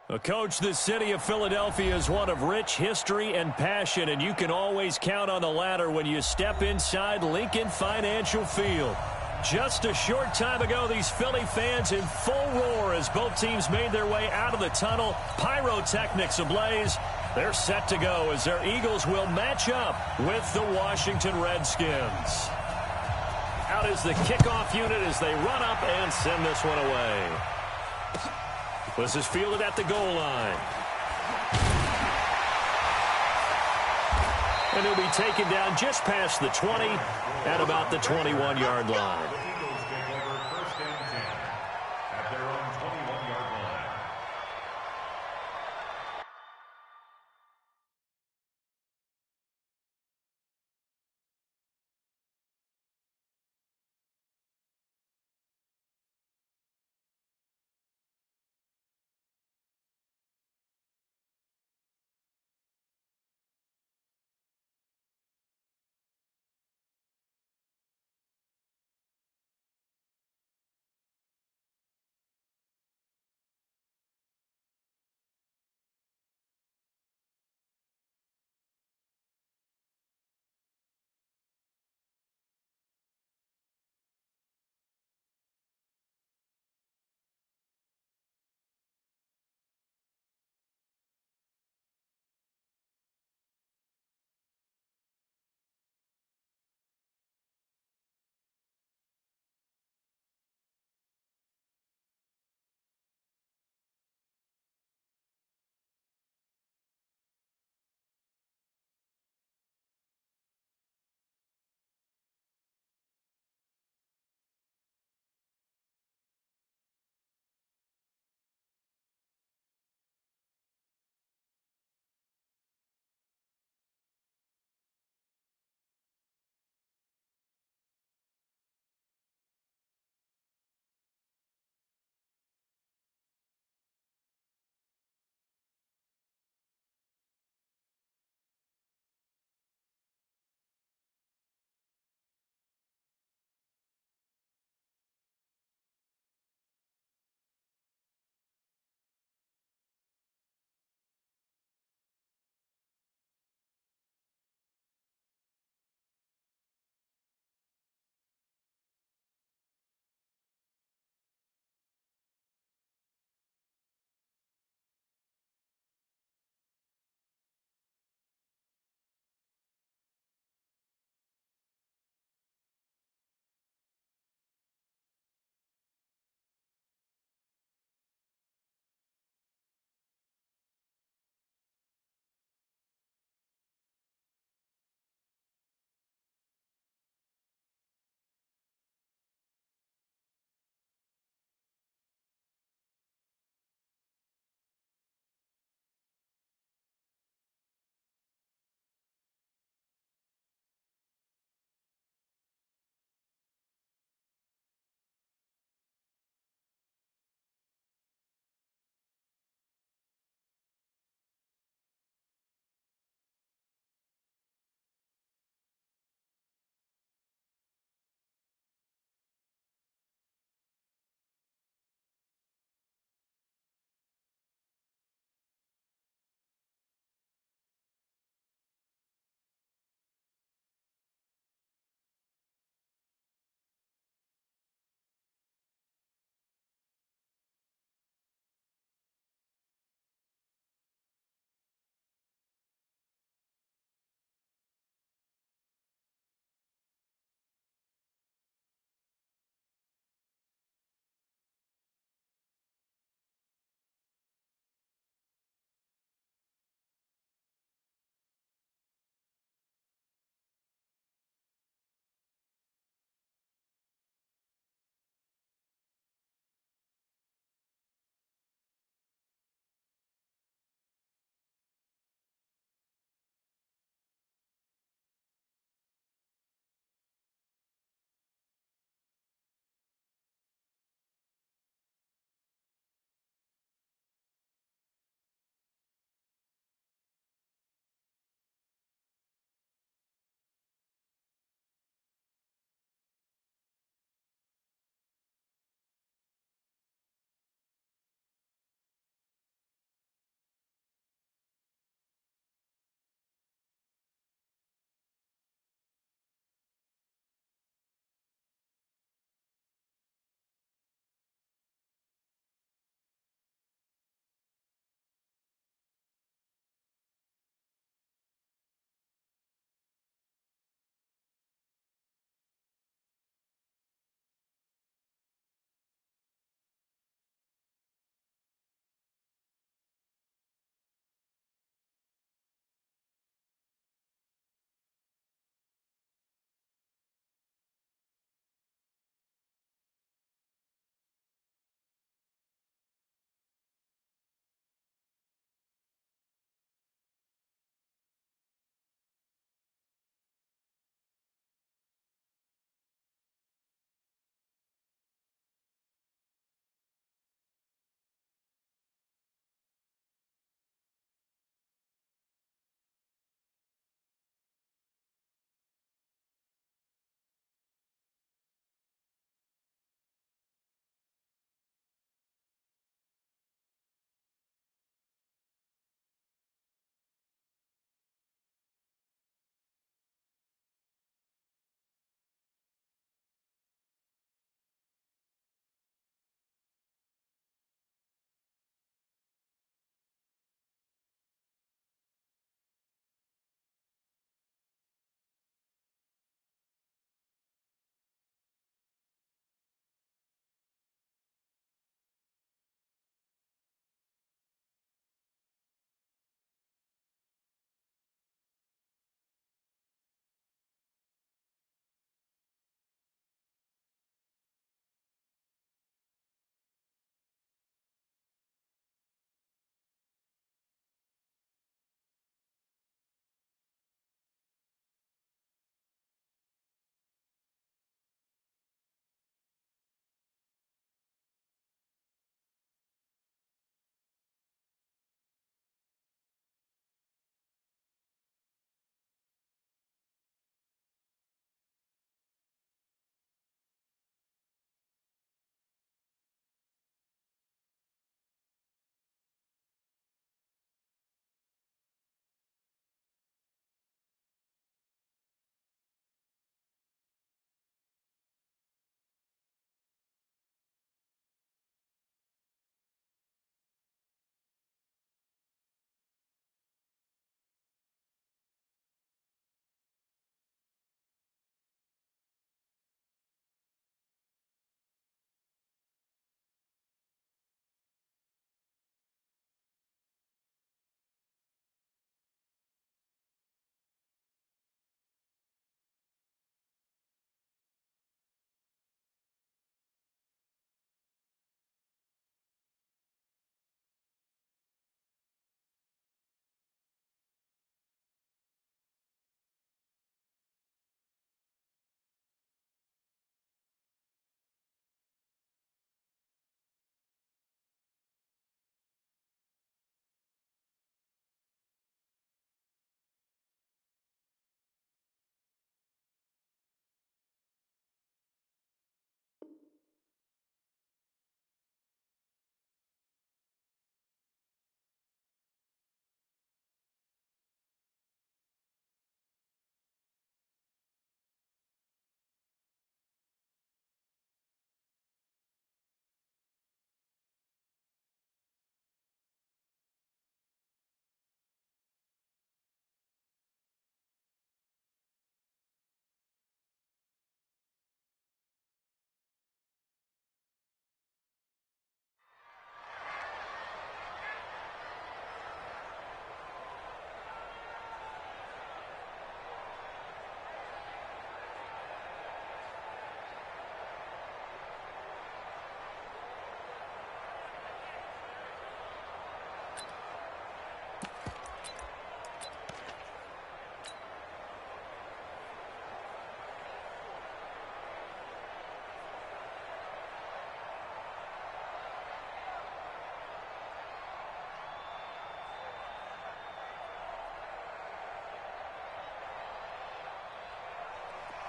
Well, Coach, the city of Philadelphia is one of rich history and passion, and you can always count on the latter when you step inside Lincoln Financial Field. Just a short time ago, these Philly fans in full roar as both teams made their way out of the tunnel. Pyrotechnics ablaze. They're set to go as their Eagles will match up with the Washington Redskins. Out is the kickoff unit as they run up and send this one away. This is fielded at the goal line. And he'll be taken down just past the 20 at about the 21-yard line.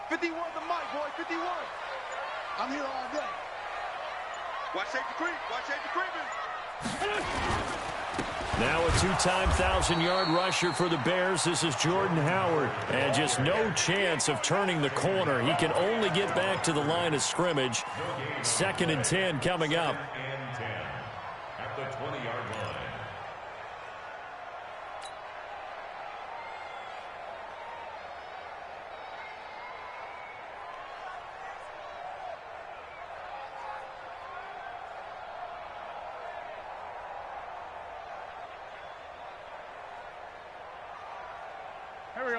51 the mic, boy, 51. I'm here all day. Watch safety creep. Watch safety creeping. Now a two-time 1,000-yard rusher for the Bears. This is Jordan Howard. And just no chance of turning the corner. He can only get back to the line of scrimmage. 2nd and 10 coming up. At the 20-yard line.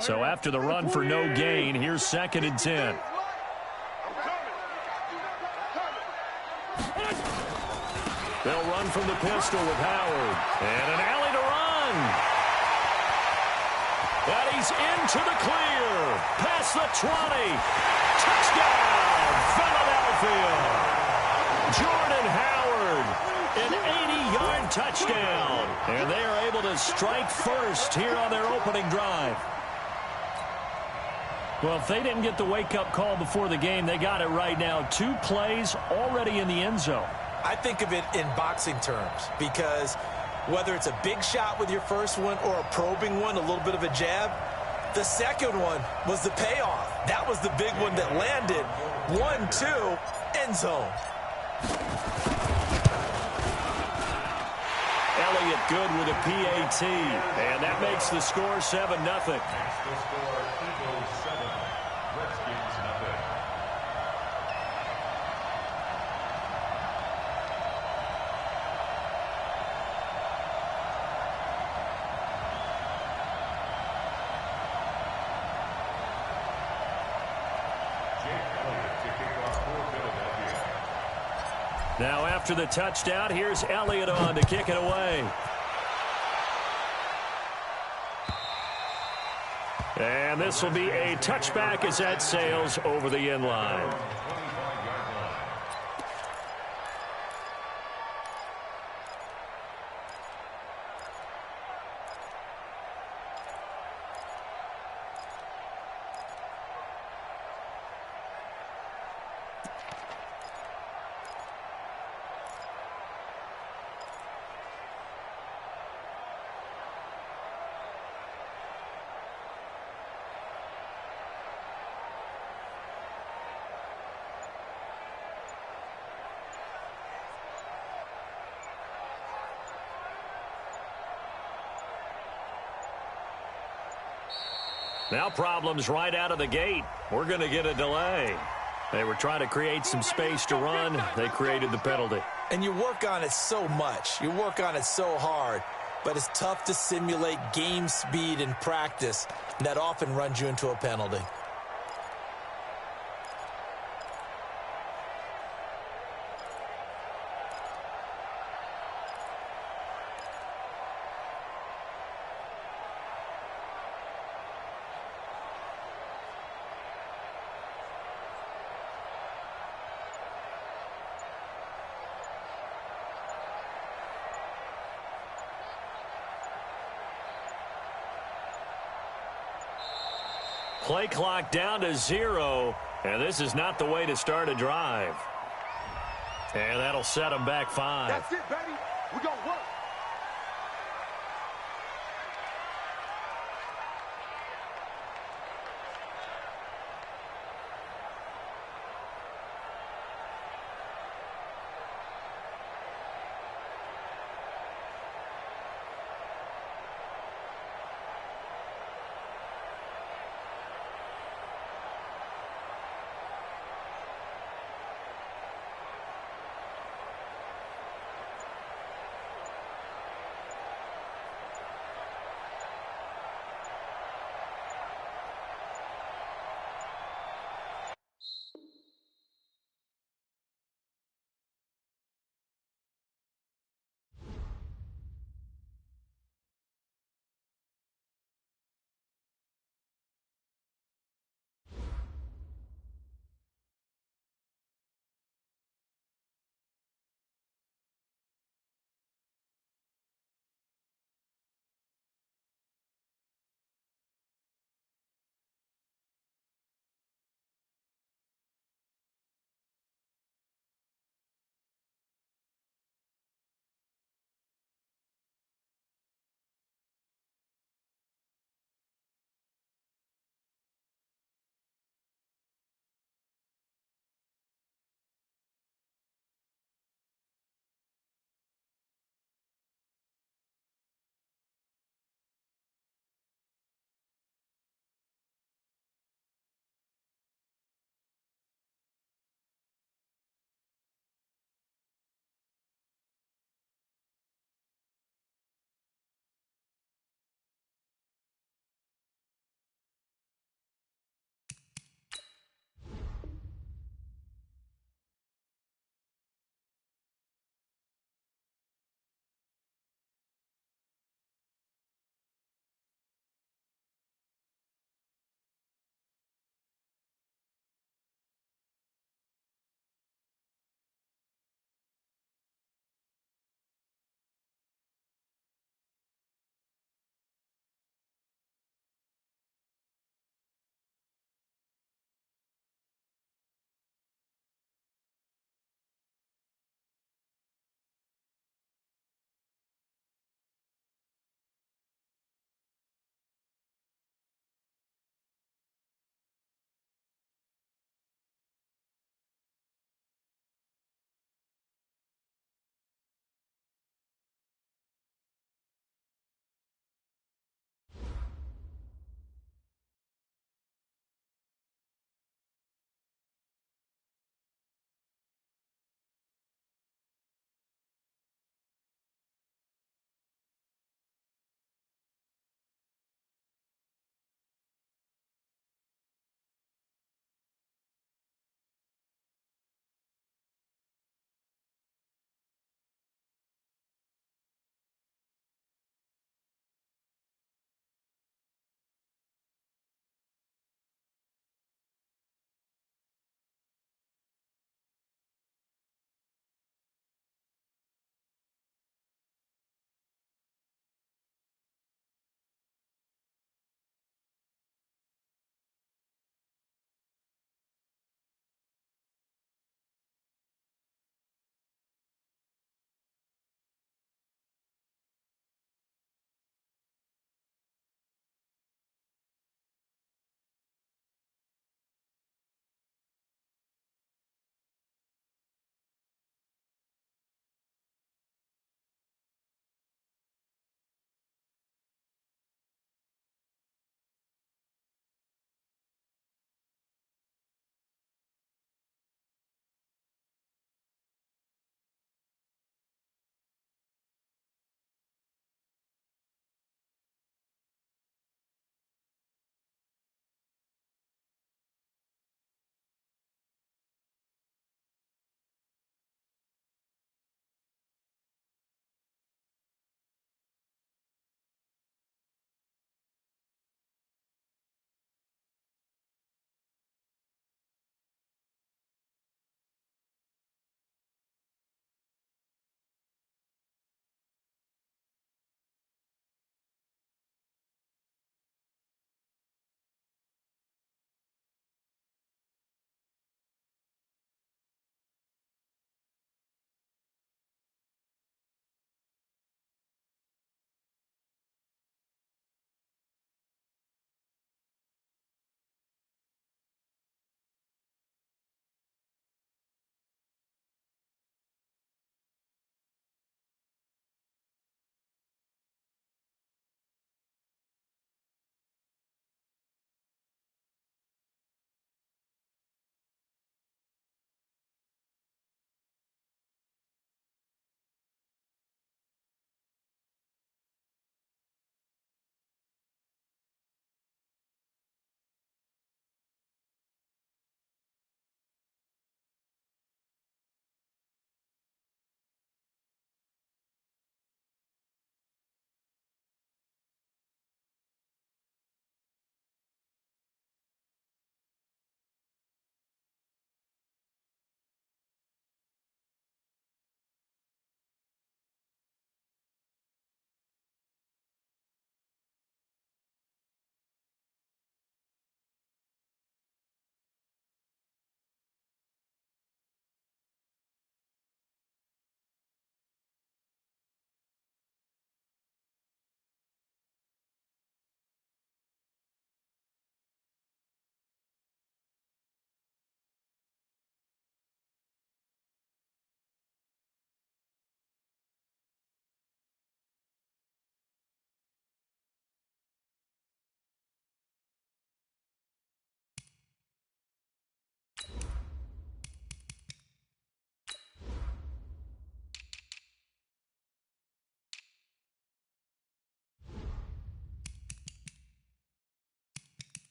So after the run for no gain, here's 2nd and 10. They'll run from the pistol with Howard. And an alley to run. And he's into the clear. Past the 20. Touchdown, Philadelphia. Jordan Howard, an 80-yard touchdown. And they are able to strike first here on their opening drive. Well, if they didn't get the wake-up call before the game, they got it right now. 2 plays already in the end zone. I think of it in boxing terms because whether it's a big shot with your first one or a probing one, a little bit of a jab, the second one was the payoff. That was the big one that landed. 1-2, end zone. Elliott good with a PAT, and that makes the score 7-0. That's the score, Eagles 7, Redskins nothing. Now after the touchdown, here's Elliott on to kick it away. And this will be a touchback as that sails over the end line. Now problems right out of the gate. We're going to get a delay. They were trying to create some space to run. They created the penalty. And you work on it so much. You work on it so hard. But it's tough to simulate game speed in practice. That often runs you into a penalty. Play clock down to 0, and this is not the way to start a drive. And that'll set them back 5. That's it, baby. We're going to work.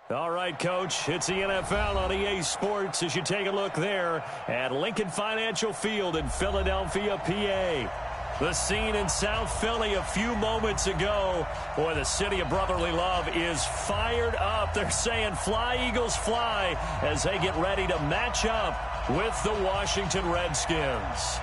All right, Coach, it's the NFL on EA Sports as you take a look there at Lincoln Financial Field in Philadelphia, PA. The scene in South Philly a few moments ago. Boy, the city of brotherly love is fired up. They're saying, "Fly, Eagles, fly," as they get ready to match up with the Washington Redskins.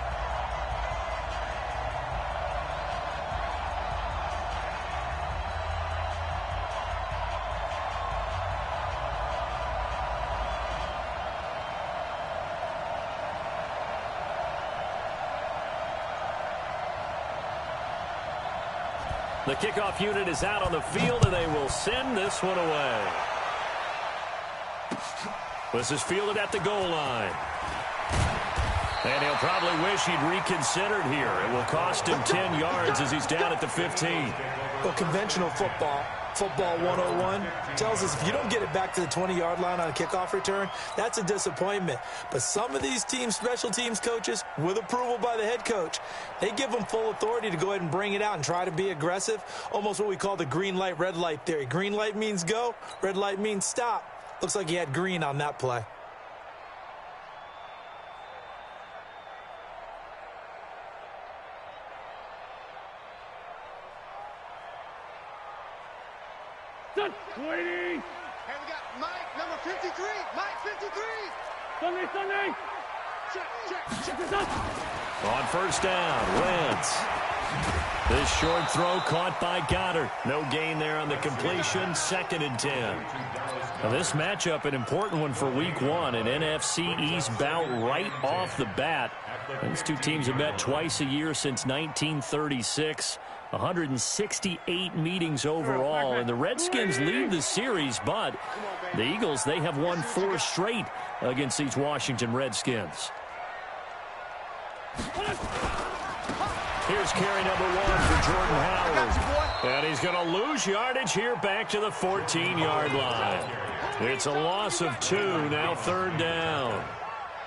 The kickoff unit is out on the field, and they will send this one away. This is fielded at the goal line. And he'll probably wish he'd reconsidered here. It will cost him 10 yards as he's down at the 15. Well, conventional football 101, tells us if you don't get it back to the 20-yard line on a kickoff return, that's a disappointment. But some of these teams, special teams coaches, with approval by the head coach, they give them full authority to go ahead and bring it out and try to be aggressive, almost what we call the green light, red light theory. Green light means go, red light means stop. Looks like he had green on that play. Waiting. And we got Mike, number 53. Mike, 53. Sunday. Check. On first down, Wentz. This short throw caught by Goddard. No gain there on the completion. 2nd and 10. Now this matchup, an important one for Week 1, an NFC East bout right off the bat. These two teams have met twice a year since 1936. 168 meetings overall, and the Redskins lead the series, but the Eagles, they have won 4 straight against these Washington Redskins. Here's carry number 1 for Jordan Howard, and he's going to lose yardage here back to the 14-yard line. It's a loss of 2, now 3rd down.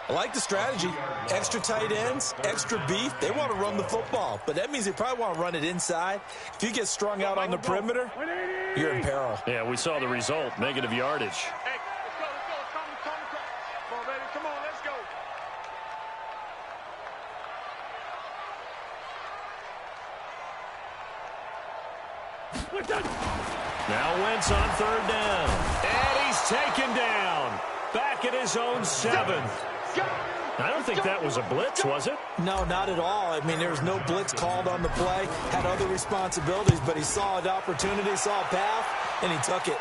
I like the strategy. Extra tight ends, extra beef. They want to run the football, but that means they probably want to run it inside. If you get strung out on the perimeter, you're in peril. Yeah, we saw the result, negative yardage. Hey, let's go. Come on, baby. Come on, let's go. Now Wentz on 3rd down. And he's taken down. Back at his own 7. I don't think that was a blitz, was it? No, not at all. I mean, there was no blitz called on the play. Had other responsibilities, but he saw an opportunity, saw a path, and he took it.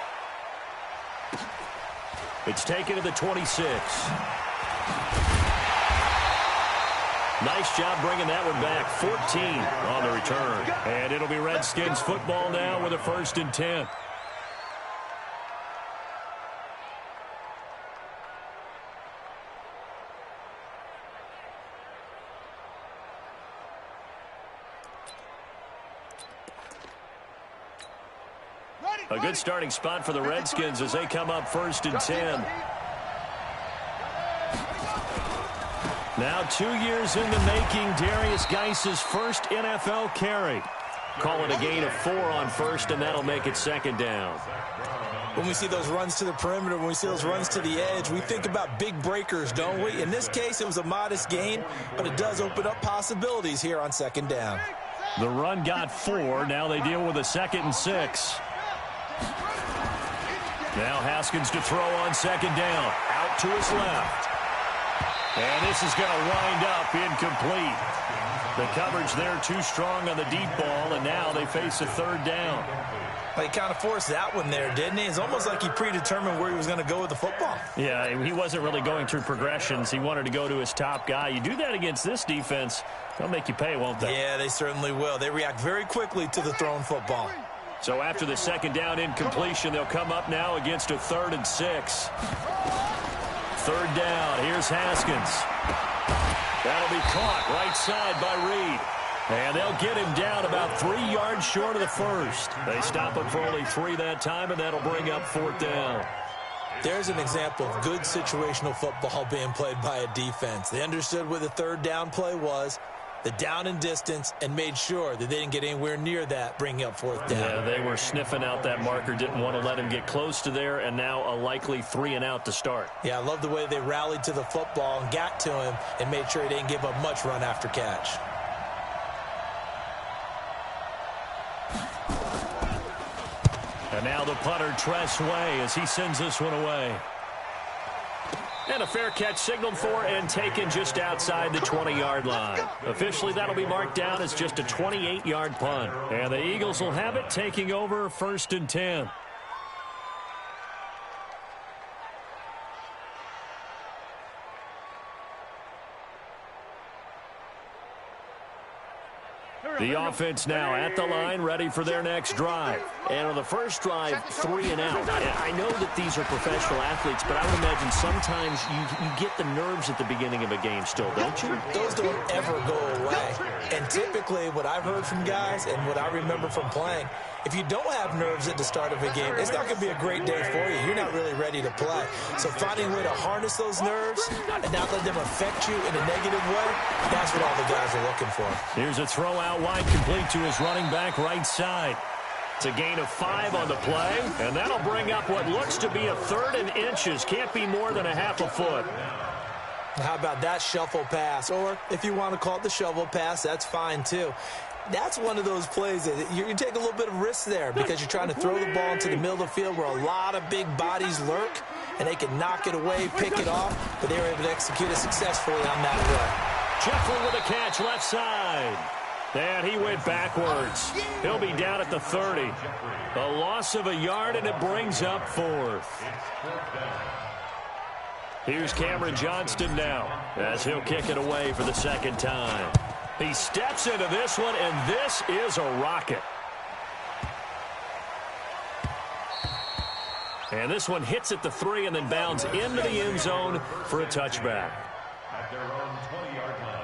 It's taken to the 26. Nice job bringing that one back. 14 on the return. And it'll be Redskins football now with a 1st and 10. A good starting spot for the Redskins as they come up 1st and 10. Now 2 years in the making, Darius Geis's first NFL carry. Call it a gain of 4 on 1st, and that'll make it 2nd down. When we see those runs to the perimeter, when we see those runs to the edge, we think about big breakers, don't we? In this case, it was a modest gain, but it does open up possibilities here on 2nd down. The run got 4. Now they deal with a 2nd and 6. Now Haskins to throw on 2nd down. Out to his left. And this is going to wind up incomplete. The coverage there too strong on the deep ball, and now they face a 3rd down. Well, he kind of forced that one there, didn't he? It's almost like he predetermined where he was going to go with the football. Yeah, he wasn't really going through progressions. He wanted to go to his top guy. You do that against this defense, they'll make you pay, won't they? Yeah, they certainly will. They react very quickly to the thrown football. So after the 2nd down incompletion, they'll come up now against a 3rd and 6. 3rd down. Here's Haskins. That'll be caught right side by Reed. And they'll get him down about 3 yards short of the 1st. They stop him for only 3 that time, and that'll bring up 4th down. There's an example of good situational football being played by a defense. They understood where the 3rd down play was. the down and distance and made sure that they didn't get anywhere near that, bringing up fourth down. Yeah, they were sniffing out that marker, didn't want to let him get close to there, and now a likely 3-and-out to start. Yeah, I love the way they rallied to the football and got to him and made sure he didn't give up much run after catch. And now the punter, Tress Way, as he sends this one away. And a fair catch signaled for and taken just outside the 20-yard line. Officially, that'll be marked down as just a 28-yard punt. And the Eagles will have it, taking over 1st and 10. The offense now at the line, ready for their next drive. And on the first drive, 3-and-out. I know that these are professional athletes, but I would imagine sometimes you get the nerves at the beginning of a game still, don't you? Those don't ever go away. And typically what I've heard from guys and what I remember from playing, if you don't have nerves at the start of a game, it's not going to be a great day for you. You're not really ready to play. So finding a way to harness those nerves and not let them affect you in a negative way, that's what all the guys are looking for. Here's a throw out wide, complete to his running back right side. It's a gain of 5 on the play, and that'll bring up what looks to be a 3rd and inches. Can't be more than a half a foot. How about that shuffle pass? Or if you want to call it the shovel pass, that's fine too. That's one of those plays that you take a little bit of risk there because you're trying to throw the ball into the middle of the field where a lot of big bodies lurk, and they can knock it away, pick it off, but they were able to execute it successfully on that run. Jeffrey with a catch left side. And he went backwards. He'll be down at the 30. A loss of a yard, and it brings up 4th. Here's Cameron Johnston now as he'll kick it away for the 2nd time. He steps into this one, and this is a rocket. And this one hits at the 3 and then bounds into the end zone for a touchback. At their own 20-yard line.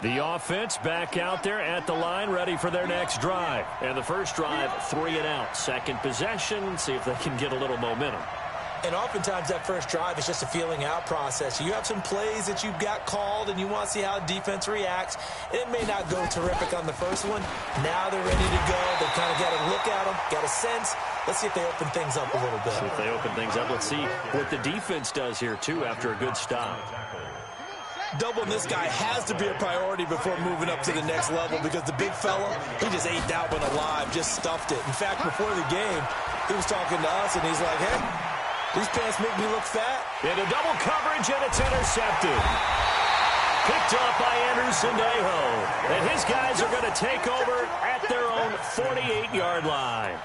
The offense back out there at the line, ready for their next drive. And the first drive, 3-and-out. Second possession, see if they can get a little momentum. And oftentimes that first drive is just a feeling out process. You have some plays that you've got called and you want to see how the defense reacts. It may not go terrific on the first one. Now they're ready to go. They've kind of got a look at them, got a sense. Let's see if they open things up a little bit. See if they open things up. Let's see what the defense does here, too, after a good stop. Doubling this guy has to be a priority before moving up to the next level because the big fella, he just ate that one alive, just stuffed it. In fact, before the game, he was talking to us, and he's like, hey, these pants make me look fat. Into double coverage, and it's intercepted. Picked up by Anderson Aho. And his guys are going to take over at their own 48-yard line.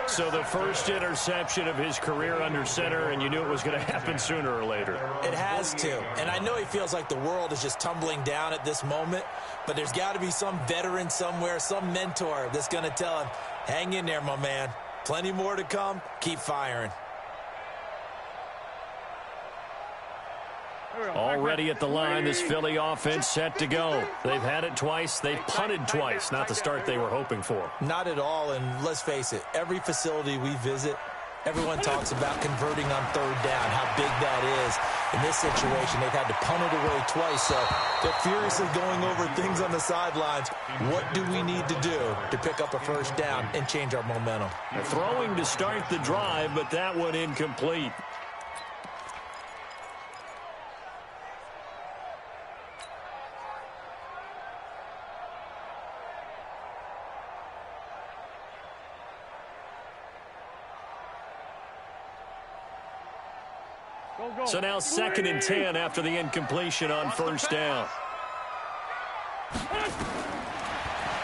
So the first interception of his career under center, and you knew it was going to happen sooner or later. It has to. And I know he feels like the world is just tumbling down at this moment, but there's got to be some veteran somewhere, some mentor that's going to tell him, hang in there, my man. Plenty more to come. Keep firing. Already at the line, this Philly offense set to go. They've had it twice. They've punted twice. Not the start they were hoping for. Not at all, and let's face it, every facility we visit, everyone talks about converting on 3rd down, how big that is. In this situation, they've had to punt it away twice, so they're furiously going over things on the sidelines. What do we need to do to pick up a first down and change our momentum? Throwing to start the drive, but that one incomplete. So now 2nd and 10 after the incompletion on first down.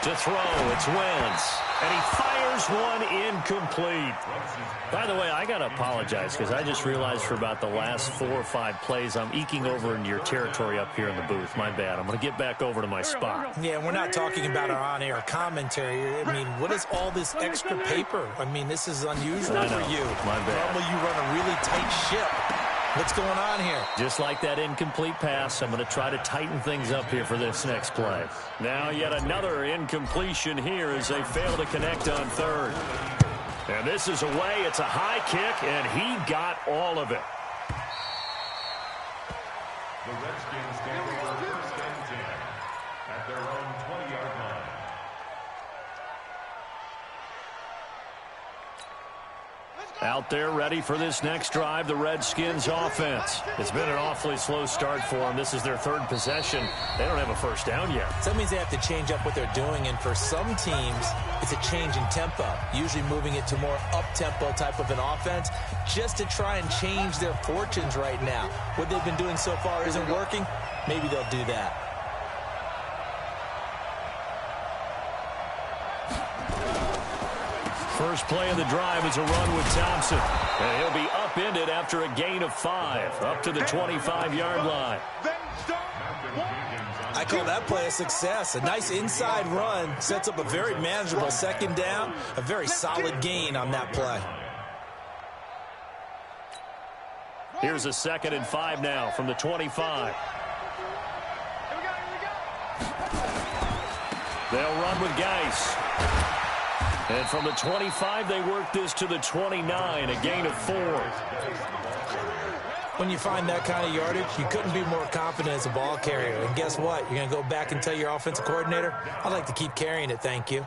To throw, it's Wentz. And he fires one incomplete. By the way, I got to apologize because I just realized for about the last 4 or 5 plays, I'm eking over into your territory up here in the booth. My bad. I'm going to get back over to my spot. Yeah, we're not talking about our on-air commentary. I mean, what is all this extra paper? I mean, this is unusual for you. My bad. Normally you run a really tight ship. What's going on here? Just like that incomplete pass, I'm going to try to tighten things up here for this next play. Now yet another incompletion here as they fail to connect on 3rd. And this is away. It's a high kick, and he got all of it. The Redskins take over first and 10 at their own 20-yard line. Out there ready for this next drive, the Redskins offense. It's been an awfully slow start for them. This is their third possession. They don't have a first down yet. So that means they have to change up what they're doing, and for some teams, it's a change in tempo, usually moving it to more up-tempo type of an offense just to try and change their fortunes right now. What they've been doing so far isn't working. Maybe they'll do that. First play of the drive is a run with Thompson. And he'll be upended after a gain of 5, up to the 25-yard line. I call that play a success. A nice inside run sets up a very manageable second down, a very solid gain on that play. Here's a 2nd and 5 now from the 25. They'll run with Geis. And from the 25, they work this to the 29, a gain of 4. When you find that kind of yardage, you couldn't be more confident as a ball carrier. And guess what? You're going to go back and tell your offensive coordinator, I'd like to keep carrying it, thank you.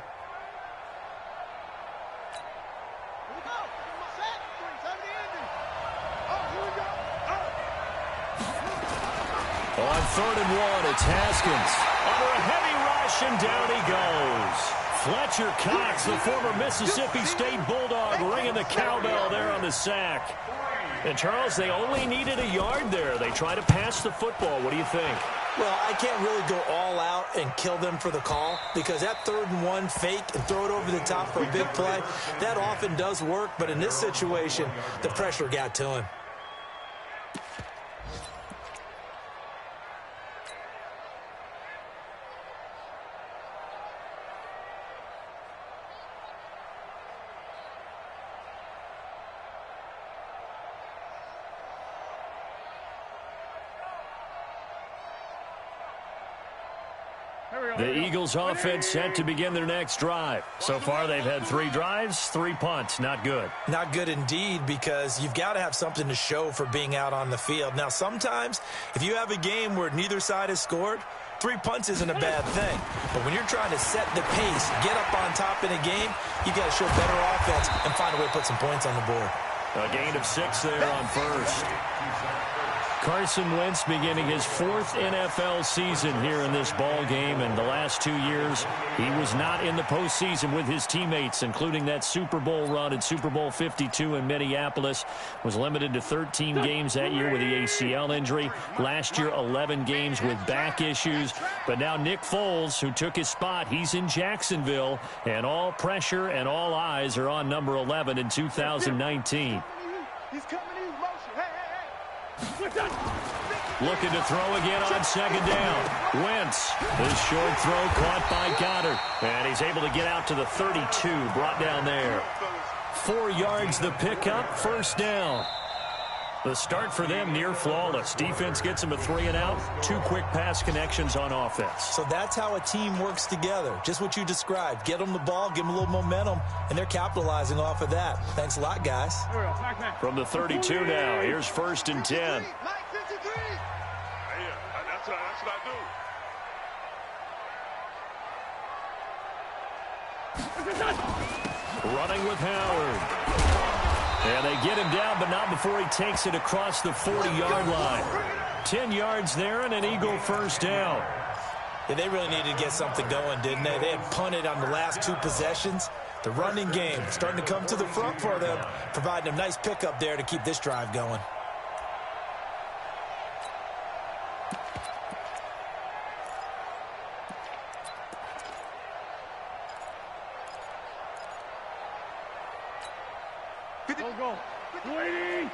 On 3rd and 1, it's Haskins. Under a heavy rush, and down he goes. Fletcher Cox, the former Mississippi State Bulldog, ringing the cowbell there on the sack. And, Charles, they only needed a yard there. They try to pass the football. What do you think? Well, I can't really go all out and kill them for the call because that 3rd and 1 fake and throw it over the top for a big play, that often does work. But in this situation, the pressure got to him. The Eagles offense set to begin their next drive. So far, they've had 3 drives, 3 punts. Not good. Not good indeed, because you've got to have something to show for being out on the field. Now, sometimes, if you have a game where neither side has scored, 3 punts isn't a bad thing. But when you're trying to set the pace, get up on top in a game, you've got to show better offense and find a way to put some points on the board. A gain of 6 there on first. Carson Wentz beginning his 4th NFL season here in this ball game, and the last 2 years he was not in the postseason with his teammates, including that Super Bowl run in Super Bowl 52 in Minneapolis. Was limited to 13 games that year with the ACL injury. Last year, 11 games with back issues. But now Nick Foles, who took his spot, he's in Jacksonville, and all pressure and all eyes are on number 11 in 2019. He's coming in motion. Hey. Looking to throw again on 2nd down. Wentz, this short throw caught by Goddard. And he's able to get out to the 32, brought down there. 4 yards the pickup, 1st down. The start for them near flawless. Defense gets them a 3 and out. 2 quick pass connections on offense. So that's how a team works together. Just what you described. Get them the ball, give them a little momentum, and they're capitalizing off of that. Thanks a lot, guys. From the 32 now, here's 1st and 10. That's what I do. Running with Howard. And they get him down, but not before he takes it across the 40-yard line. 10 yards there and an Eagle 1st down. Yeah, they really needed to get something going, didn't they? They had punted on the last 2 possessions. The running game starting to come to the front for them, providing a nice pickup there to keep this drive going. Go. Waiting.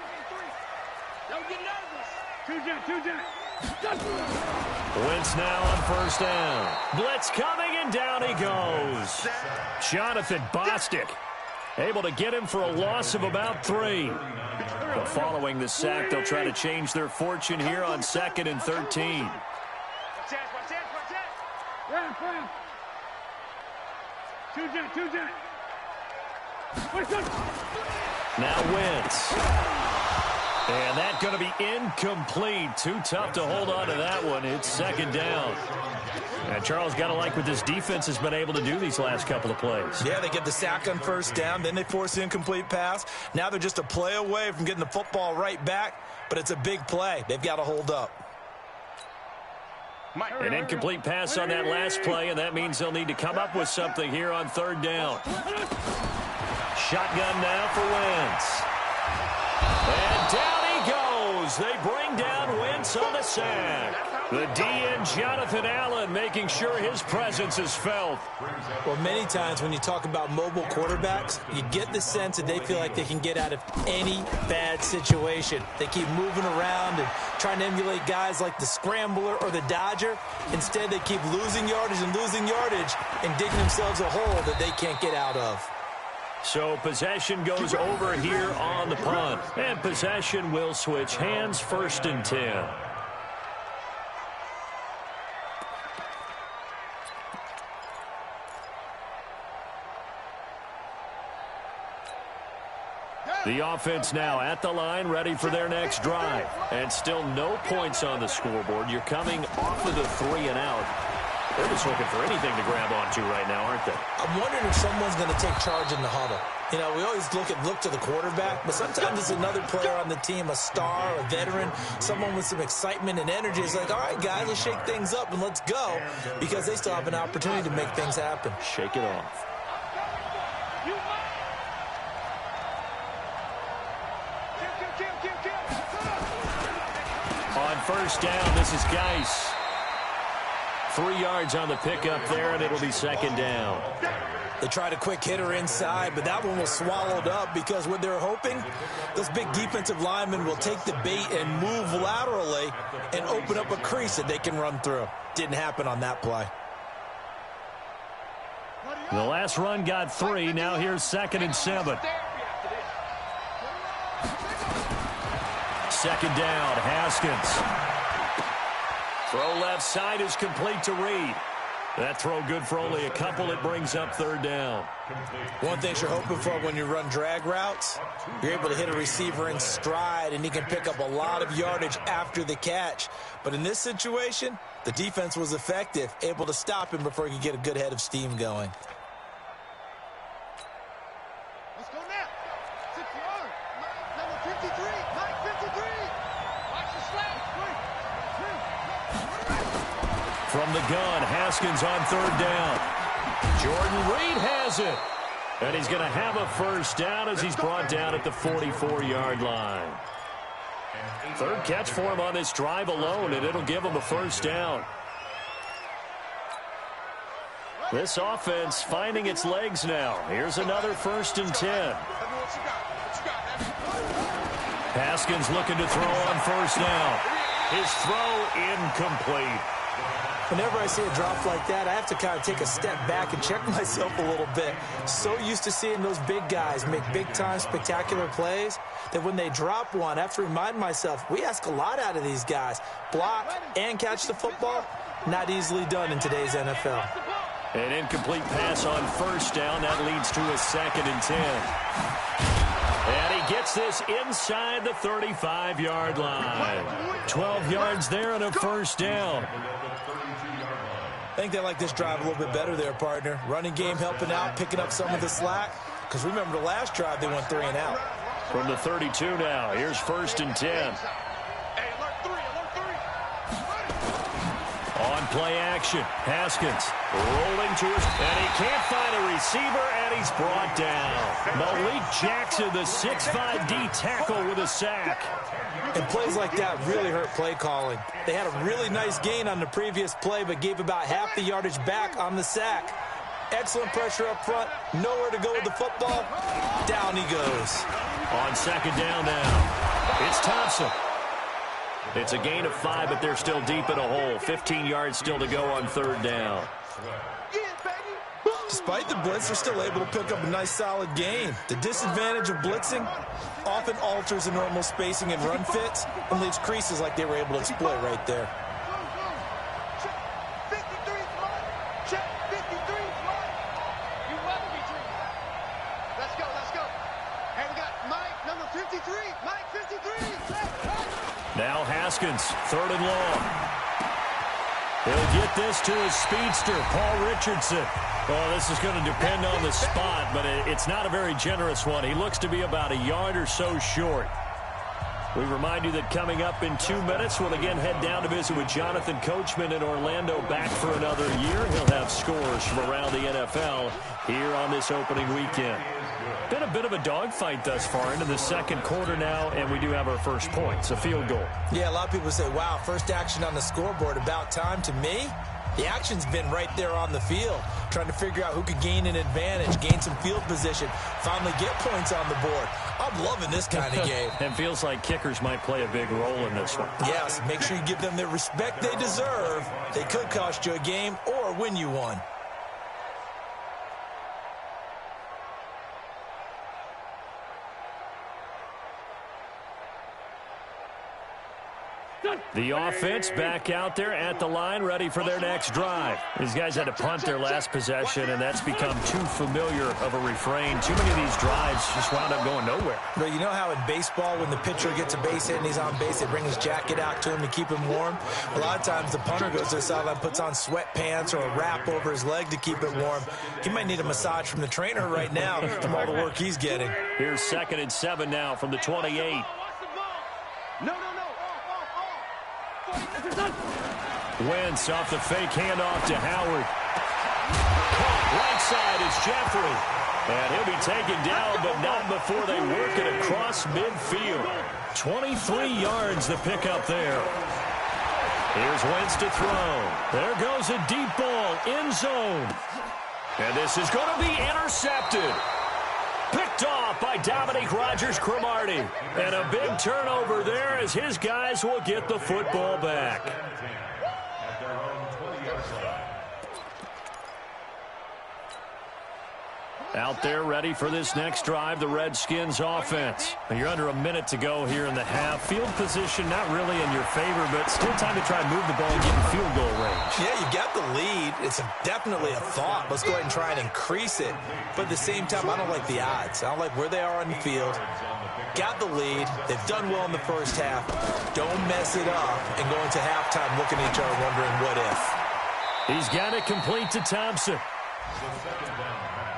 Don't get nervous. 2 Wentz now on 1st down. Blitz coming, and down he goes. Jonathan Bostic able to get him for a loss of about 3. But following the sack, they'll try to change their fortune here on 2nd and 13. Now Wentz. And that's going to be incomplete. Too tough to hold on to that one. It's second down. And Charles, got to like what this defense has been able to do these last couple of plays. Yeah, they get the sack on first down. Then they force the incomplete pass. Now they're just a play away from getting the football right back. But it's a big play. They've got to hold up. An incomplete pass on that last play, and that means they'll need to come up with something here on third down. Shotgun now for Wentz. And down he goes. They bring down Wentz on the sack. The DN, Jonathan Allen, making sure his presence is felt. Well, many times when you talk about mobile quarterbacks, you get the sense that they feel like they can get out of any bad situation. They keep moving around and trying to emulate guys like the Scrambler or the Dodger. Instead, they keep losing yardage and digging themselves a hole that they can't get out of. So possession goes over here on the punt. And possession will switch hands, 1st and 10. The offense now at the line, ready for their next drive. And still no points on the scoreboard. You're coming off of the 3 and out. They're just looking for anything to grab onto right now, aren't they? I'm wondering if someone's going to take charge in the huddle. You know, we always look to the quarterback, but sometimes it's another player on the team, a star, a veteran, someone with some excitement and energy. It's like, all right, guys, let's shake things up and let's go, because they still have an opportunity to make things happen. Shake it off. On first down, this is Geis. 3 yards on the pickup there, and it'll be second down. They tried a quick hitter inside, but that one was swallowed up because what they're hoping, those big defensive linemen will take the bait and move laterally and open up a crease that they can run through. Didn't happen on that play. The last run got 3. Now here's 2nd and 7. Second down, Haskins. Throw left side is complete to Reed. That throw good for only a couple. It brings up 3rd down. One thing you're hoping for when you run drag routes, you're able to hit a receiver in stride, and he can pick up a lot of yardage after the catch. But in this situation, the defense was effective, able to stop him before he could get a good head of steam going. Let's go now. 6 yards. Number 53. Mike 53. Watch the slap. From the gun, Haskins on 3rd down. Jordan Reed has it. And he's going to have a first down as he's brought down at the 44-yard line. 3rd catch for him on this drive alone, and it'll give him a first down. This offense finding its legs now. Here's another 1st and 10. Haskins looking to throw on first down. His throw incomplete. Whenever I see a drop like that, I have to kind of take a step back and check myself a little bit. So used to seeing those big guys make big-time spectacular plays that when they drop one, I have to remind myself, we ask a lot out of these guys. Block and catch the football, not easily done in today's NFL. An incomplete pass on first down. That leads to a 2nd and 10. And he gets this inside the 35-yard line. 12 yards there and a first down. I think they like this drive a little bit better there, partner. Running game helping out, picking up some of the slack. Because remember the last drive, they went 3 and out. From the 32 now, here's 1st and 10. On play action, Haskins rolling to his, and he can't find a receiver, and he's brought down. Malik Jackson, the 6'5" D tackle with a sack. And plays like that really hurt play calling. They had a really nice gain on the previous play, but gave about half the yardage back on the sack. Excellent pressure up front, nowhere to go with the football. Down he goes. On 2nd down now, it's Thompson. It's a gain of 5, but they're still deep in a hole. 15 yards still to go on 3rd down. Despite the blitz, they're still able to pick up a nice solid gain. The disadvantage of blitzing often alters the normal spacing and run fits and leaves creases like they were able to exploit right there. Let's go. And we got Mike, number 53. Mike 53. Now Haskins, 3rd and long. He'll get this to his speedster, Paul Richardson. Well, this is going to depend on the spot, but it's not a very generous one. He looks to be about a yard or so short. We remind you that coming up in 2 minutes, we'll again head down to visit with Jonathan Coachman in Orlando, back for another year. He'll have scores from around the NFL here on this opening weekend. Been a bit of a dogfight thus far into the second quarter now, and we do have our first points, a field goal. Yeah, a lot of people say, wow, first action on the scoreboard, about time. To me, the action's been right there on the field, trying to figure out who could gain an advantage, gain some field position, finally get points on the board. I'm loving this kind of game. And feels like kickers might play a big role in this one. Yes, make sure you give them the respect they deserve. They could cost you a game or win you one. The offense back out there at the line, ready for their next drive. These guys had to punt their last possession, and that's become too familiar of a refrain. Too many of these drives just wound up going nowhere. But you know how in baseball, when the pitcher gets a base hit and he's on base, they bring his jacket out to him to keep him warm? A lot of times the punter goes to the sideline, puts on sweatpants or a wrap over his leg to keep it warm. He might need a massage from the trainer right now from all the work he's getting. Here's 2nd and 7 now from the 28. No. Wentz off the fake handoff to Howard. Caught right side is Jeffrey. And he'll be taken down, but not before they work it across midfield. 23 yards the pickup there. Here's Wentz to throw. There goes a deep ball, end zone. And this is going to be intercepted. Picked off by Dominique Rodgers-Cromartie. And a big turnover there as his guys will get the football back. Out there ready for this next drive, the Redskins offense. You're under a minute to go here in the half. Field position not really in your favor, but still time to try and move the ball and get in field goal range. Yeah, you got the lead. It's definitely a thought. Let's go ahead and try and increase it. But at the same time, I don't like the odds. I don't like where they are on the field. Got the lead. They've done well in the first half. Don't mess it up and go into halftime looking at each other wondering what if. He's got it complete to Thompson.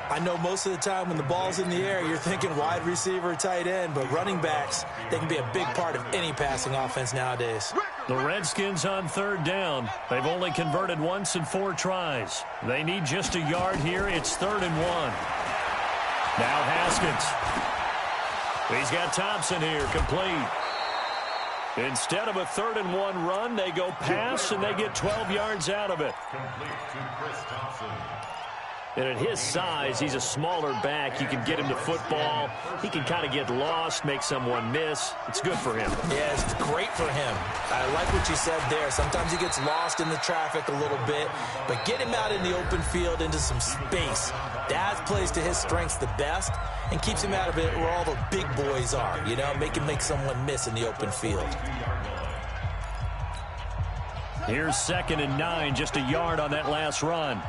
I know most of the time when the ball's in the air, you're thinking wide receiver, tight end, but running backs, they can be a big part of any passing offense nowadays. The Redskins on 3rd down. They've only converted once in 4 tries. They need just a yard here. It's 3rd and 1. Now Haskins. He's got Thompson here, complete. Instead of a 3rd and 1 run, they go pass, and they get 12 yards out of it. Complete to Chris Thompson. And at his size, he's a smaller back. You can get him to football. He can kind of get lost, make someone miss. It's good for him. Yeah, it's great for him. I like what you said there. Sometimes he gets lost in the traffic a little bit, but get him out in the open field into some space. That plays to his strengths the best and keeps him out of it where all the big boys are. You know, make him make someone miss in the open field. Here's 2nd and 9, just a yard on that last run.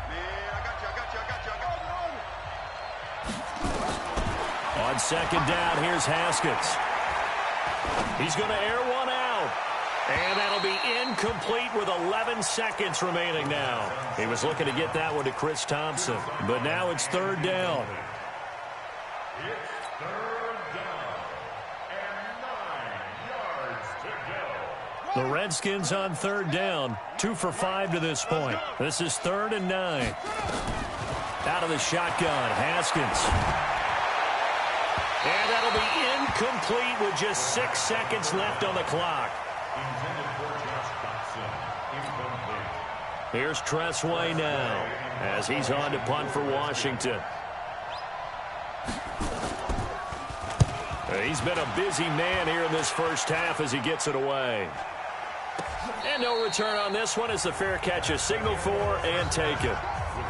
On 2nd down, here's Haskins. He's going to air one out. And that'll be incomplete with 11 seconds remaining now. He was looking to get that one to Chris Thompson. But now it's 3rd down. It's 3rd down and 9 yards to go. The Redskins on 3rd down. 2 for 5 to this point. This is 3rd and 9. Out of the shotgun, Haskins. And that'll be incomplete with just 6 seconds left on the clock. Intended for Josh Dotson. Incomplete. Here's Tressway now as he's on to punt for Washington. He's been a busy man here in this first half as he gets it away. And no return on this one as the fair catch is signaled for and taken.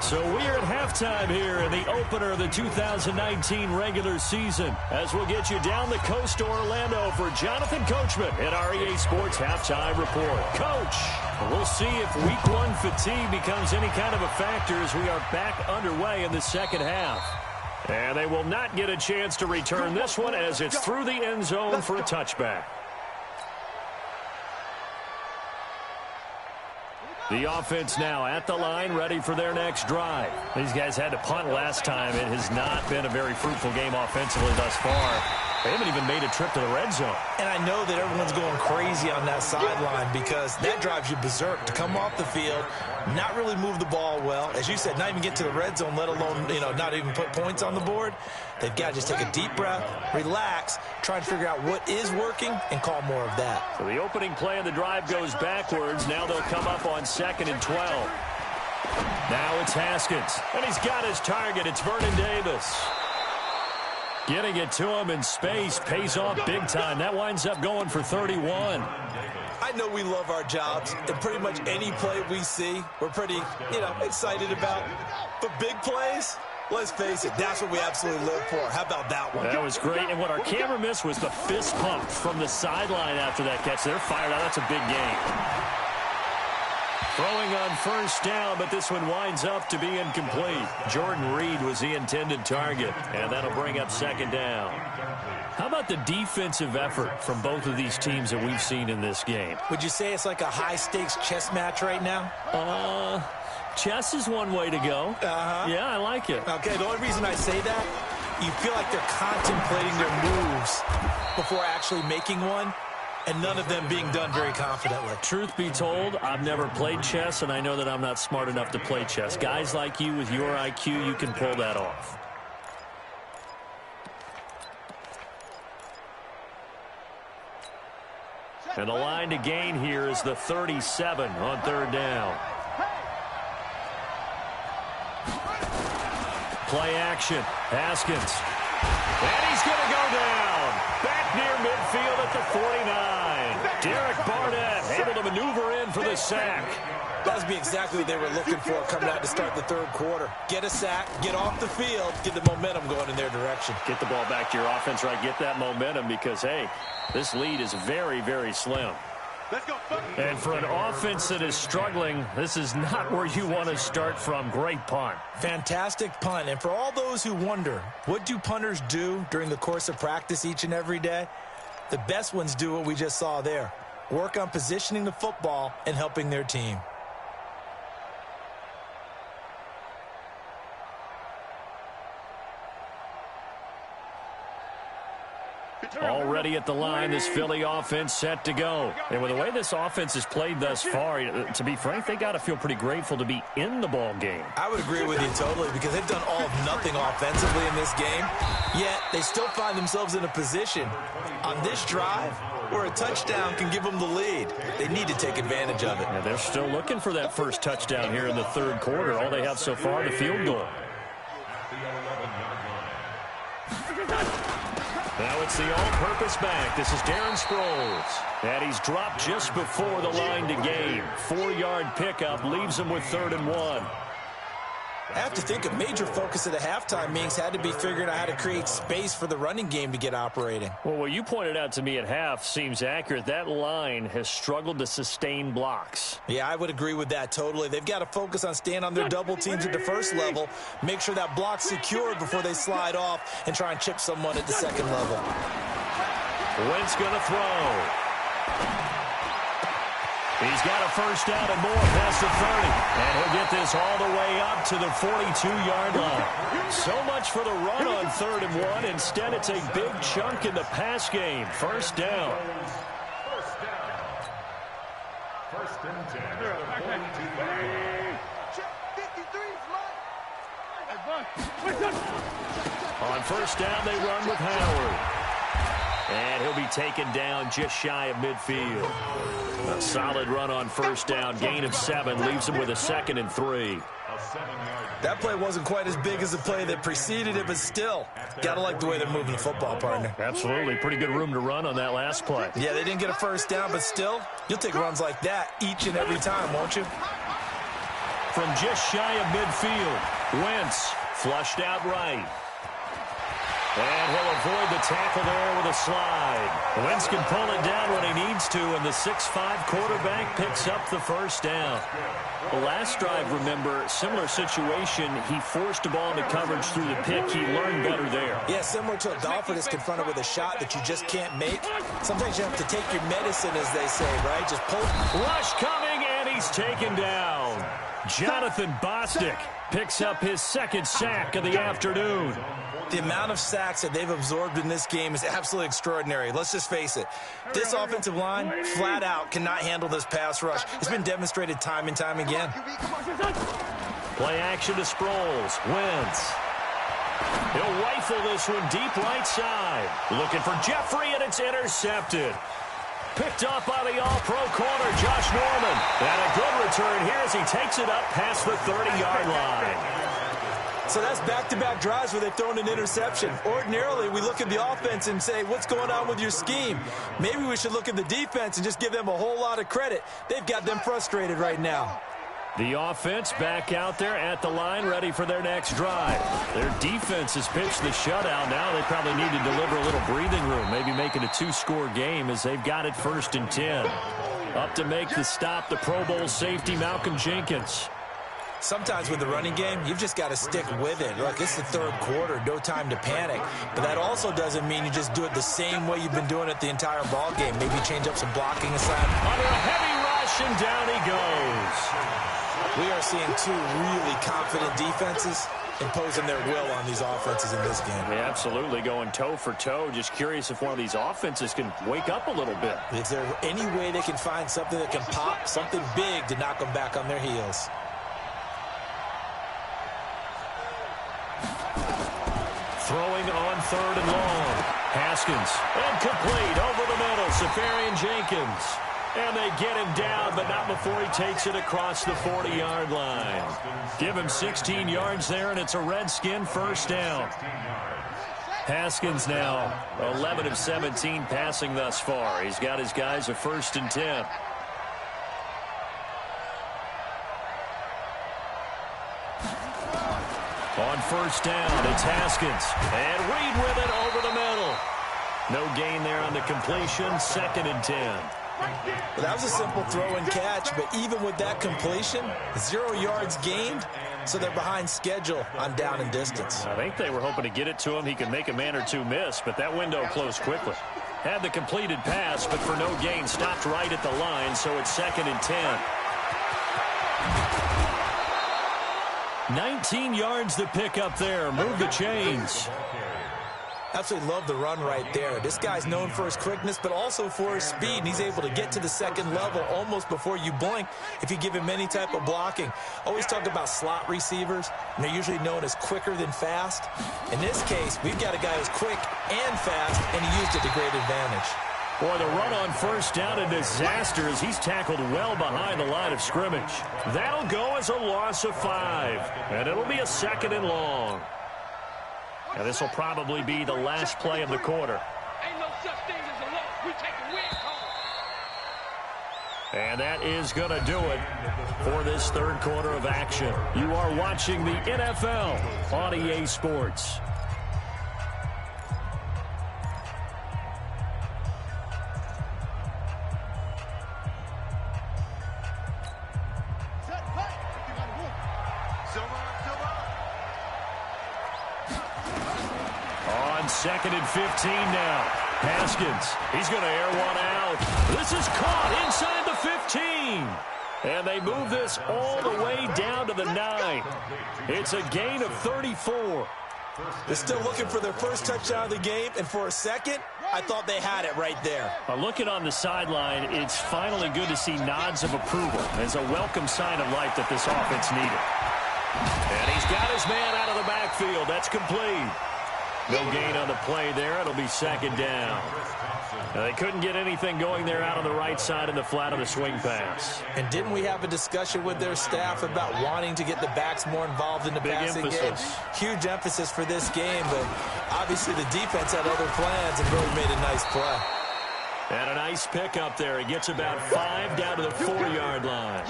So we're at halftime here in the opener of the 2019 regular season as we'll get you down the coast to Orlando for Jonathan Coachman at our EA Sports Halftime Report. Coach, we'll see if Week 1 fatigue becomes any kind of a factor as we are back underway in the second half. And they will not get a chance to return this one as it's through the end zone for a touchback. The offense now at the line, ready for their next drive. These guys had to punt last time. It has not been a very fruitful game offensively thus far. They haven't even made a trip to the red zone. And I know that everyone's going crazy on that sideline because that drives you berserk to come off the field, not really move the ball well. As you said, not even get to the red zone, let alone, not even put points on the board. They've got to just take a deep breath, relax, try and figure out what is working, and call more of that. So the opening play of the drive goes backwards. Now they'll come up on 2nd and 12. Now it's Haskins, and he's got his target. It's Vernon Davis. Getting it to him in space pays off big time. That winds up going for 31. I know we love our jobs, and pretty much any play we see, we're pretty, excited about. But big plays, let's face it, that's what we absolutely live for. How about that one? That was great, and what our camera missed was the fist pump from the sideline after that catch. They're fired out. That's a big game. Throwing on first down, but this one winds up to be incomplete. Jordan Reed was the intended target, and that'll bring up 2nd down. How about the defensive effort from both of these teams that we've seen in this game? Would you say it's like a high-stakes chess match right now? Chess is one way to go. Yeah, I like it. Okay, the only reason I say that, you feel like they're contemplating their moves before actually making one, and none of them being done very confidently. Truth be told, I've never played chess, and I know that I'm not smart enough to play chess. Guys like you with your IQ, you can pull that off. And the line to gain here is the 37 on 3rd down. Play action. Haskins. And he's going to go down. Back near midfield at the 49. Derek Barnett able to maneuver in for the sack. That would be exactly what they were looking for coming out to start the 3rd quarter. Get a sack, get off the field, get the momentum going in their direction. Get the ball back to your offense, right? Get that momentum because, hey, this lead is very, very slim. Let's go. And for an offense that is struggling, this is not where you want to start from. Great punt. Fantastic punt. And for all those who wonder, what do punters do during the course of practice each and every day? The best ones do what we just saw there. Work on positioning the football and helping their team. Already at the line, this Philly offense set to go. And with the way this offense has played thus far, to be frank, they got to feel pretty grateful to be in the ball game. I would agree with you totally because they've done all of nothing offensively in this game, yet they still find themselves in a position on this drive where a touchdown can give them the lead. They need to take advantage of it. And they're still looking for that first touchdown here in the 3rd quarter. All they have so far, the field goal. Now it's the all-purpose back. This is Darren Sproles. And he's dropped just before the line to gain. 4-yard pickup leaves him with 3rd and 1. I have to think a major focus of the halftime meetings had to be figuring out how to create space for the running game to get operating. Well, what you pointed out to me at half seems accurate. That line has struggled to sustain blocks. Yeah, I would agree with that totally. They've got to focus on staying on their double teams at the first level, make sure that block's secured before they slide off and try and chip someone at the 2nd level. Wentz going to throw. He's got a first down and more past the 30. And he'll get this all the way up to the 42-yard line. So much for the run on 3rd and 1. Instead, it's a big chunk in the pass game. First down. First and 10. On first down, they run with Howard. And he'll be taken down just shy of midfield. A solid run on first down. Gain of 7 leaves him with a 2nd and 3. That play wasn't quite as big as the play that preceded it, but still, gotta like the way they're moving the football, partner. Absolutely. Pretty good room to run on that last play. Yeah, they didn't get a first down, but still, you'll take runs like that each and every time, won't you? From just shy of midfield, Wentz flushed out right. And he'll avoid the tackle there with a slide. Wentz can pull it down when he needs to, and the 6'5" quarterback picks up the first down. The last drive, remember, similar situation. He forced a ball into coverage through the pick. He learned better there. Yeah, similar to a golfer that's confronted with a shot that you just can't make. Sometimes you have to take your medicine, as they say, right? Just pull. Rush coming, and he's taken down. Jonathan Bostic picks up his second sack of the afternoon. The amount of sacks that they've absorbed in this game is absolutely extraordinary. Let's just face it. This offensive line, flat out, cannot handle this pass rush. It's been demonstrated time and time again. Play action to Sproles. Wentz. He'll rifle this one deep right side. Looking for Jeffrey, and it's intercepted. Picked up by the all-pro corner, Josh Norman. And a good return here as he takes it up past the 30-yard line. So that's back-to-back drives where they've thrown an interception. Ordinarily, we look at the offense and say, what's going on with your scheme? Maybe we should look at the defense and just give them a whole lot of credit. They've got them frustrated right now. The offense back out there at the line, ready for their next drive. Their defense has pitched the shutout. Now they probably need to deliver a little breathing room, maybe make it a 2-score game as they've got it 1st and 10. Up to make the stop, the Pro Bowl safety, Malcolm Jenkins. Sometimes with the running game, you've just got to stick with it. Look, it's the 3rd quarter, no time to panic. But that also doesn't mean you just do it the same way you've been doing it the entire ball game. Maybe change up some blocking assignments. Under a heavy rush, and down he goes. We are seeing two really confident defenses imposing their will on these offenses in this game. Yeah, absolutely, going toe for toe. Just curious if one of these offenses can wake up a little bit. Is there any way they can find something that can pop, something big to knock them back on their heels? Throwing on 3rd and long. Haskins. Incomplete over the middle. Safarian Jenkins. And they get him down, but not before he takes it across the 40-yard line. Give him 16 yards there, and it's a Redskin first down. Haskins now 11 of 17 passing thus far. He's got his guys a 1st and 10. On 1st down, it's Haskins. And Reed with it over the middle. No gain there on the completion. 2nd and 10. Well, that was a simple throw and catch, but even with that completion, 0 yards gained, so they're behind schedule on down and distance. I think they were hoping to get it to him. He could make a man or two miss, but that window closed quickly. Had the completed pass, but for no gain, stopped right at the line, so it's 2nd and 10. 19 yards to pick up there. Move the chains. Absolutely love the run right there. This guy's known for his quickness, but also for his speed. And he's able to get to the 2nd level almost before you blink if you give him any type of blocking. Always talk about slot receivers, and they're usually known as quicker than fast. In this case, we've got a guy who's quick and fast, and he used it to great advantage. Boy, the run on 1st down, a disaster as he's tackled well behind the line of scrimmage. That'll go as a loss of 5, and it'll be a 2nd and long. And this will probably be the last play of the quarter. Ain't no such thing as a loss. We take the win home. And that is going to do it for this 3rd quarter of action. You are watching the NFL on EA Sports. On 2nd and 15 now. Haskins, he's going to air one out. This is caught inside the 15. And they move this all the way down to the 9. It's a gain of 34. They're still looking for their first touchdown of the game, and for a second, I thought they had it right there. Looking on the sideline, it's finally good to see nods of approval. It's a welcome sign of life that this offense needed. And he's got his man out of the backfield. That's complete. No gain on the play there. It'll be 2nd down. Now, they couldn't get anything going there out on the right side of the flat of the swing pass. And didn't we have a discussion with their staff about wanting to get the backs more involved in the passing game? Huge emphasis for this game, but obviously the defense had other plans and really made a nice play. And a nice pick up there. He gets about 5 down to the 4-yard line.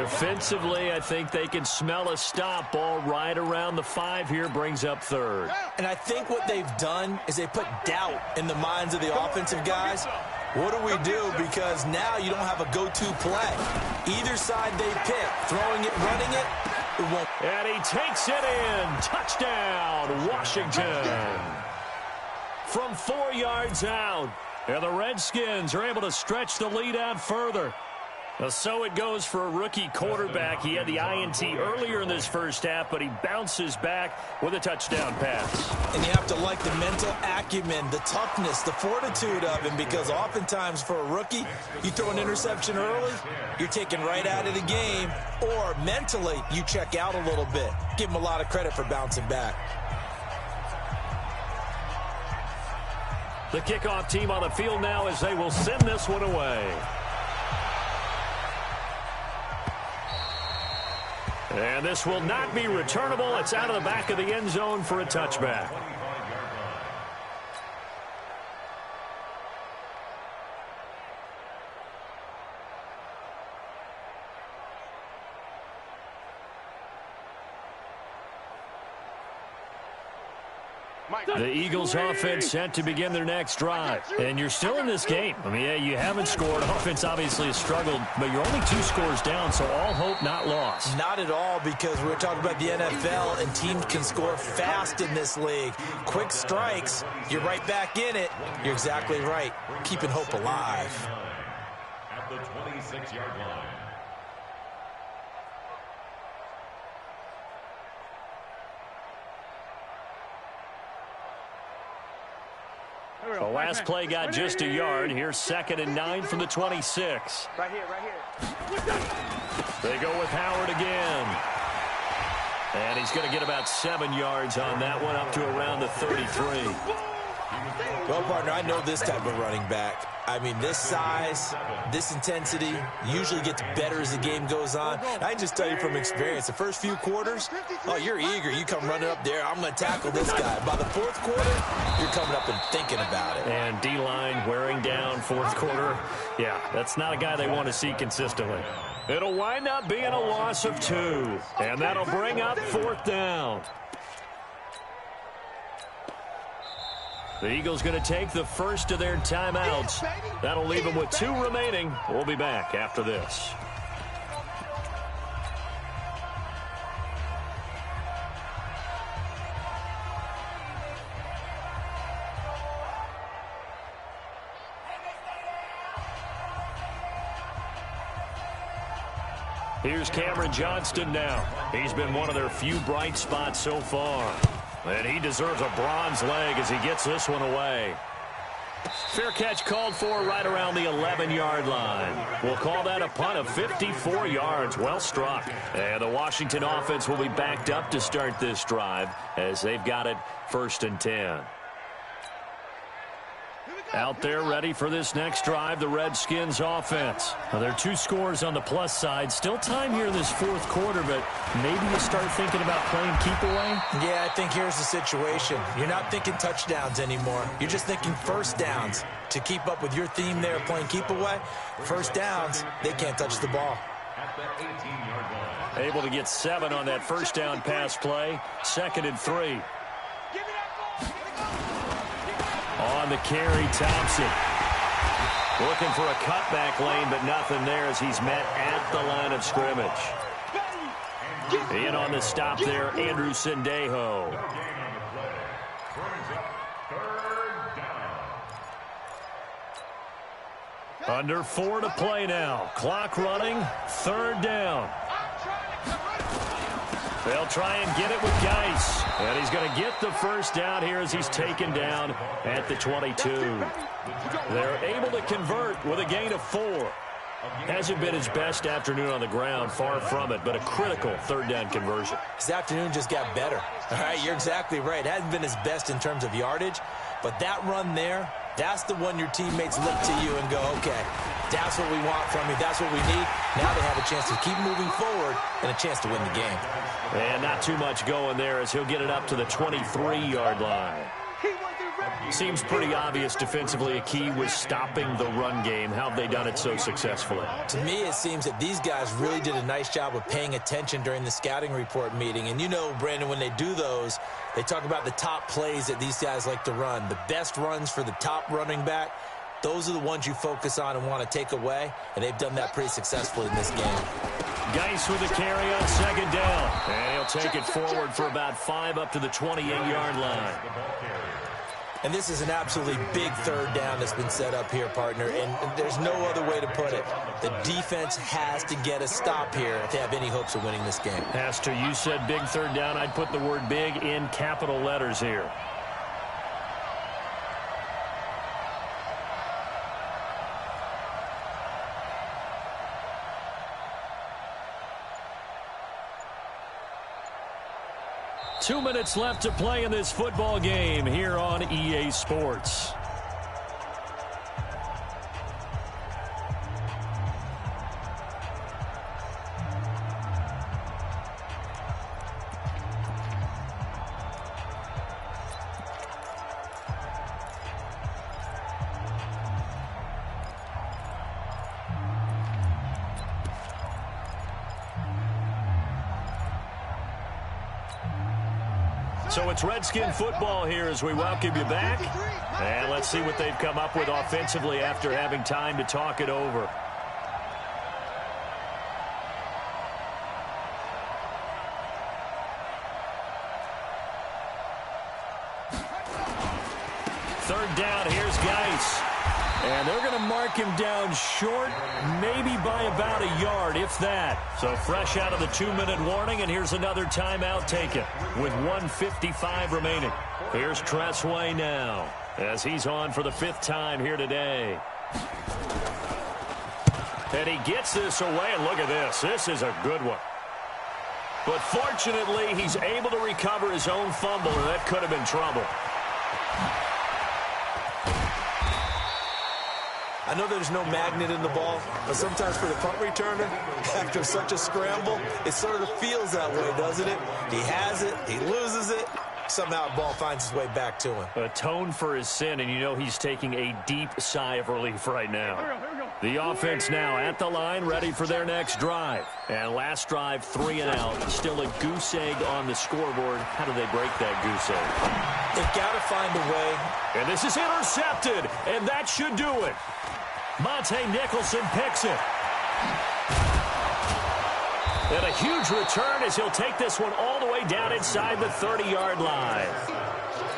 Defensively, I think they can smell a stop. Ball right around the 5 here, brings up third. And I think what they've done is they put doubt in the minds of the offensive guys. What do we do? Because now you don't have a go-to play. Either side they pick, throwing it, running it, it won't. And he takes it in. Touchdown, Washington. From 4 yards out. And the Redskins are able to stretch the lead out further. So it goes for a rookie quarterback. He had the INT earlier in this first half, but he bounces back with a touchdown pass. And you have to like the mental acumen, the toughness, the fortitude of him, because oftentimes for a rookie, you throw an interception early, you're taken right out of the game, or mentally you check out a little bit. Give him a lot of credit for bouncing back. The kickoff team on the field now as they will send this one away. And this will not be returnable. It's out of the back of the end zone for a touchback. The Eagles offense set to begin their next drive. And you're still in this game. I mean, yeah, you haven't scored. Offense obviously has struggled, but you're only 2 scores down, so all hope not lost. Not at all, because we're talking about the NFL, and teams can score fast in this league. Quick strikes, you're right back in it. You're exactly right. Keeping hope alive. At the 26-yard line. The last play got just a yard. Here's 2nd and 9 from the 26. Right here. They go with Howard again. And he's going to get about 7 yards on that one, up to around the 33. Well, partner, I know this type of running back. I mean, this size, this intensity usually gets better as the game goes on. I can just tell you from experience, the first few quarters, oh, you're eager. You come running up there, I'm going to tackle this guy. By the 4th quarter, you're coming up and thinking about it. And D-line wearing down 4th quarter. Yeah, that's not a guy they want to see consistently. It'll wind up being a loss of 2. And that'll bring up 4th down. The Eagles going to take the first of their timeouts. That'll leave them with 2 remaining. We'll be back after this. Here's Cameron Johnston now. He's been one of their few bright spots so far. And he deserves a bronze leg as he gets this one away. Fair catch called for right around the 11-yard line. We'll call that a punt of 54 yards. Well struck. And the Washington offense will be backed up to start this drive as they've got it 1st and 10. Out there ready for this next drive, the Redskins offense. Well, there are 2 scores on the plus side. Still time here in this 4th quarter, but maybe you start thinking about playing keep away? Yeah, I think here's the situation. You're not thinking touchdowns anymore. You're just thinking first downs. To keep up with your theme there, playing keep away, first downs, they can't touch the ball. At the 18-yard line. Able to get 7 on that first down pass play. 2nd and 3. On the carry, Thompson. Looking for a cutback lane, but nothing there as he's met at the line of scrimmage. In on the stop there, Andrew Sendejo. Under 4 to play now. Clock running, 3rd down. They'll try and get it with Geis. And he's going to get the first down here as he's taken down at the 22. They're able to convert with a gain of 4. Hasn't been his best afternoon on the ground, far from it, but a critical 3rd down conversion. His afternoon just got better. All right, you're exactly right. Hasn't been his best in terms of yardage, but that run there, that's the one your teammates look to you and go, okay, that's what we want from you. That's what we need. Now they have a chance to keep moving forward and a chance to win the game. And not too much going there as he'll get it up to the 23-yard line. Seems pretty obvious defensively. A key was stopping the run game. How have they done it so successfully? To me, it seems that these guys really did a nice job of paying attention during the scouting report meeting. And you know, Brandon, when they do those, they talk about the top plays that these guys like to run. The best runs for the top running back, those are the ones you focus on and want to take away. And they've done that pretty successfully in this game. Geis with a carry on second down. And he'll take it forward for about 5 up to the 28-yard line. And this is an absolutely big third down that's been set up here, partner, and there's no other way to put it. The defense has to get a stop here if they have any hopes of winning this game. Has to. You said big third down. I'd put the word big in capital letters here. Two minutes left to play in this football game here on EA Sports. So it's Redskin football here as we welcome you back. And let's see what they've come up with offensively after having time to talk it over. Third down, here's Geis. And they're going to mark him down short, maybe by about a yard, if that. So fresh out of the 2-minute warning, and here's another timeout taken with 1:55 remaining. Here's Tressway now as he's on for the 5th time here today. And he gets this away, and look at this. This is a good one. But fortunately, he's able to recover his own fumble, and that could have been trouble. I know there's no magnet in the ball, but sometimes for the punt returner, after such a scramble, it sort of feels that way, doesn't it? He has it, he loses it, somehow the ball finds its way back to him. Atone for his sin, and you know he's taking a deep sigh of relief right now. The offense now at the line, ready for their next drive. And last drive, 3 and out. Still a goose egg on the scoreboard. How do they break that goose egg? They've got to find a way. And this is intercepted, and that should do it. Monte Nicholson picks it. And a huge return as he'll take this one all the way down inside the 30-yard line.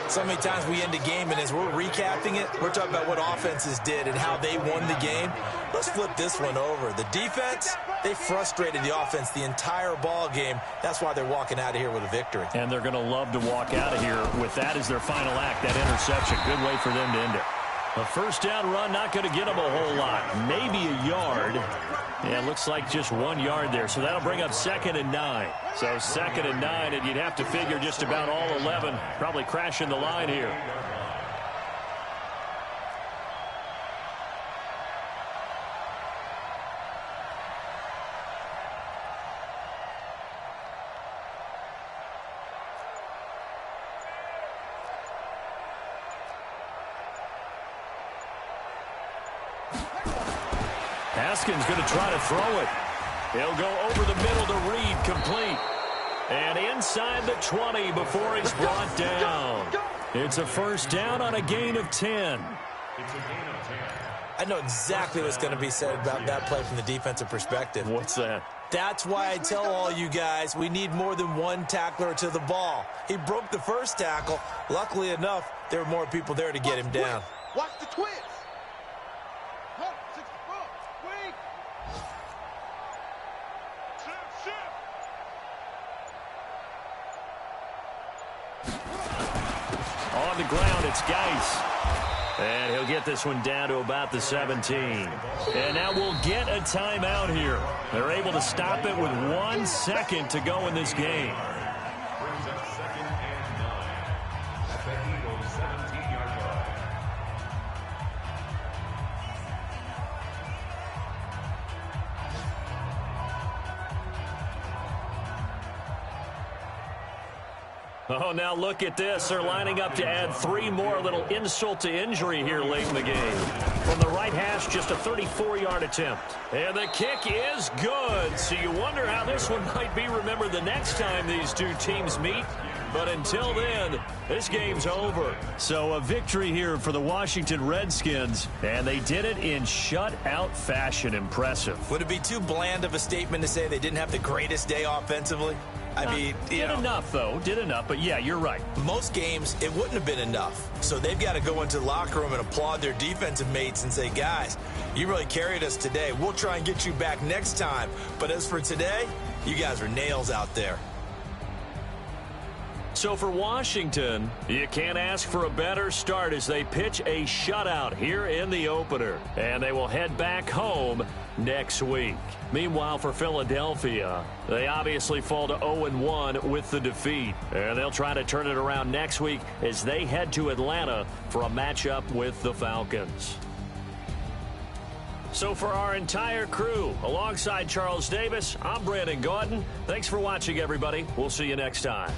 So many times we end a game, and as we're recapping it, we're talking about what offenses did and how they won the game. Let's flip this one over. The defense, they frustrated the offense the entire ball game. That's why they're walking out of here with a victory. And they're going to love to walk out of here with that as their final act, that interception. Good way for them to end it. A first down run, not going to get them a whole lot. Maybe a yard. Yeah, it looks like just 1 yard there. So that'll bring up 2nd and 9. So 2nd and 9, and you'd have to figure just about all 11 probably crashing the line here. Haskins going to try to throw it. He'll go over the middle to Reed, complete. And inside the 20 before he's brought down. It's a first down on a gain of 10. I know exactly what's going to be said about that play from the defensive perspective. What's that? That's why I tell all you guys we need more than one tackler to the ball. He broke the first tackle. Luckily enough, there were more people there to get him down. Watch the twist. On the ground, it's Geis. And he'll get this one down to about the 17. And now we'll get a timeout here. They're able to stop it with 1 second to go in this game. Oh, now look at this. They're lining up to add 3 more, little insult to injury here late in the game. From the right hash, just a 34-yard attempt. And the kick is good. So you wonder how this one might be remembered the next time these two teams meet. But until then, this game's over. So a victory here for the Washington Redskins, and they did it in shutout fashion. Impressive. Would it be too bland of a statement to say they didn't have the greatest day offensively? I mean, did enough, though. Did enough. But, yeah, you're right. Most games, it wouldn't have been enough. So they've got to go into the locker room and applaud their defensive mates and say, guys, you really carried us today. We'll try and get you back next time. But as for today, you guys are nails out there. So for Washington, you can't ask for a better start as they pitch a shutout here in the opener. And they will head back home next week. Meanwhile, for Philadelphia, they obviously fall to 0-1 with the defeat. And they'll try to turn it around next week as they head to Atlanta for a matchup with the Falcons. So for our entire crew, alongside Charles Davis, I'm Brandon Gaudin. Thanks for watching, everybody. We'll see you next time.